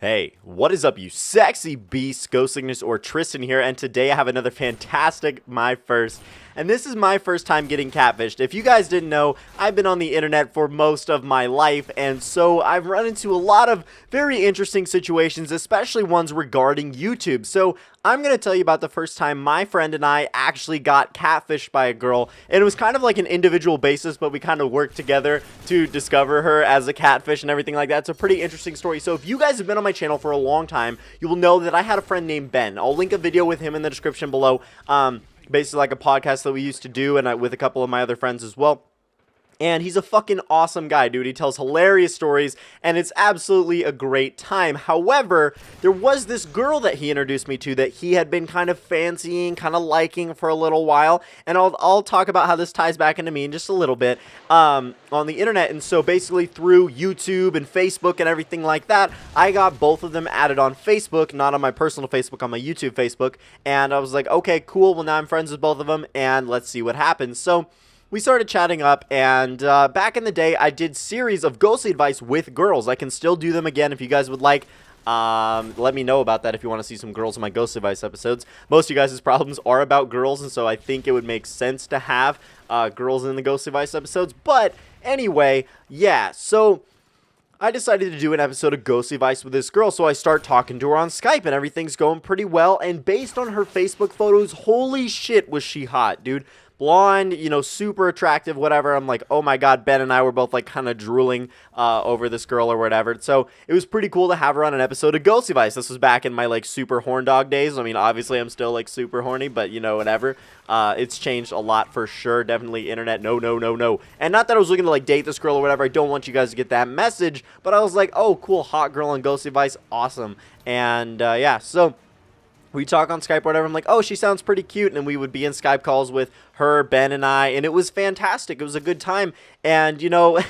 Hey, what is up, you sexy beasts? GhostSickness or Tristan here, and today I have another fantastic and this is my first time getting catfished. If you guys didn't know, I've been on the internet for most of my life, and so I've run into a lot of very interesting situations, especially ones regarding YouTube. So I'm going to tell you about the first time my friend and I actually got catfished by a girl, and it was kind of like an individual basis, but we kind of worked together to discover her as a catfish and everything like that. It's a pretty interesting story. So if you guys have been on my channel for a long time, you will know that I had a friend named Ben. I'll link a video with him in the description below. Basically like a podcast that we used to do, and with a couple of my other friends as well. And he's a fucking awesome guy, dude. He tells hilarious stories, and it's absolutely a great time. However, there was this girl that he introduced me to that he had been kind of fancying, kind of liking for a little while. And I'll talk about how this ties back into me in just a little bit on the internet. And so basically through YouTube and Facebook and everything like that, I got both of them added on Facebook, not on my personal Facebook, on my YouTube Facebook. And I was like, okay, cool. Well, now I'm friends with both of them, and let's see what happens. So we started chatting up, and back in the day, I did series of ghostly advice with girls. I can still do them again if you guys would like. Let me know about that if you want to see some girls in my ghost advice episodes. Most of you guys' problems are about girls, and so I think it would make sense to have girls in the ghost advice episodes. But anyway, yeah, so I decided to do an episode of Ghost Advice with this girl, so I start talking to her on Skype, and everything's going pretty well, and based on her Facebook photos, holy shit was she hot, dude. Blonde, you know, super attractive, whatever. I'm like, oh my god, Ben and I were both like kind of drooling over this girl or whatever. So it was pretty cool to have her on an episode of Ghost Advice. This was back in my like super horn dog days. I mean, obviously I'm still like super horny, but you know, whatever. It's changed a lot for sure. Definitely internet, no. And not that I was looking to like date this girl or whatever. I don't want you guys to get that message, but I was like, oh cool, hot girl on Ghost Advice, awesome. And yeah, so we talk on Skype or whatever. I'm like, oh, she sounds pretty cute. And we would be in Skype calls with her, Ben, and I. And it was fantastic. It was a good time. And, you know,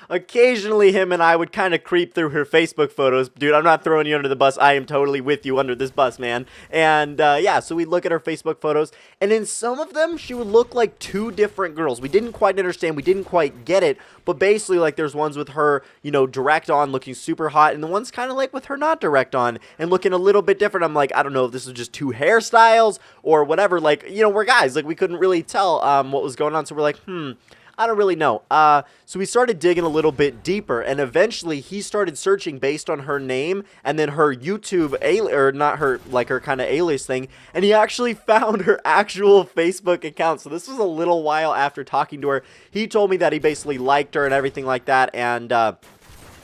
occasionally him and I would kind of creep through her Facebook photos. Dude, I'm not throwing you under the bus. I am totally with you under this bus, man. And, yeah, so we'd look at her Facebook photos. And in some of them, she would look like two different girls. We didn't quite understand. We didn't quite get it. But basically, like, there's ones with her, you know, direct on, looking super hot. And the ones kind of like with her not direct on and looking a little bit different. I'm like, I don't know if this is just two hairstyles or whatever. Like, you know, we're guys. Like, we couldn't really tell what was going on. So we're like, I don't really know. So we started digging a little bit deeper, and eventually he started searching based on her name and then her YouTube, or not her, like her kind of alias thing, and he actually found her actual Facebook account. So this was a little while after talking to her. He told me that he basically liked her and everything like that, and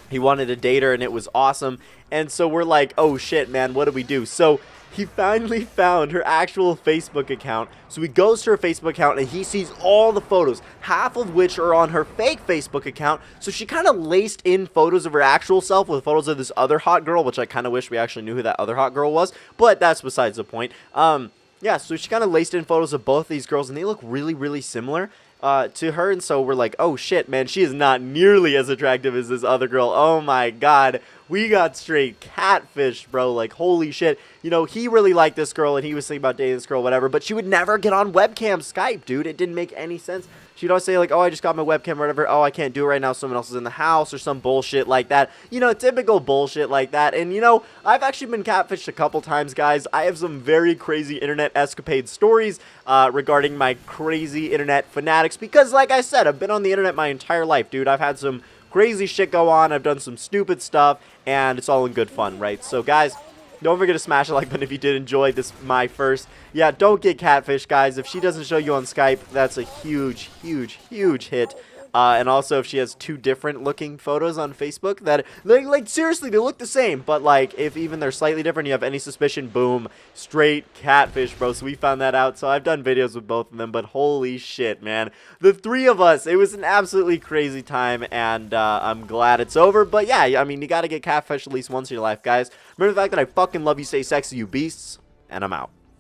he wanted to date her, and it was awesome. And so we're like, oh shit, man, what do we do? So he finally found her actual Facebook account. So he goes to her Facebook account and he sees all the photos, half of which are on her fake Facebook account. So she kind of laced in photos of her actual self with photos of this other hot girl, which I kind of wish we actually knew who that other hot girl was, but that's besides the point. Yeah, so she kind of laced in photos of both these girls, and they look really, really similar to her. And so we're like, oh shit, man, she is not nearly as attractive as this other girl. Oh my god, we got straight catfished, bro. Like, holy shit. You know, he really liked this girl, and he was thinking about dating this girl, whatever, but she would never get on webcam Skype, dude. It didn't make any sense. She'd always say, like, oh, I just got my webcam or whatever. Oh, I can't do it right now. Someone else is in the house or some bullshit like that. You know, typical bullshit like that. And, you know, I've actually been catfished a couple times, guys. I have some very crazy internet escapade stories regarding my crazy internet fanatics because, like I said, I've been on the internet my entire life, dude. I've had some crazy shit go on. I've done some stupid stuff, and it's all in good fun, right? So, guys, don't forget to smash the like button if you did enjoy this, my first. Yeah, don't get catfish, guys. If she doesn't show you on Skype, that's a huge hit. And also, if she has two different looking photos on Facebook that, like seriously, they look the same. But, like, if even they're slightly different, you have any suspicion, boom, straight catfish, bro. So we found that out. So I've done videos with both of them, but holy shit, man. The three of us, it was an absolutely crazy time, and I'm glad it's over. But yeah, I mean, you got to get catfish at least once in your life, guys. Remember the fact that I fucking love you, stay sexy, you beasts, and I'm out.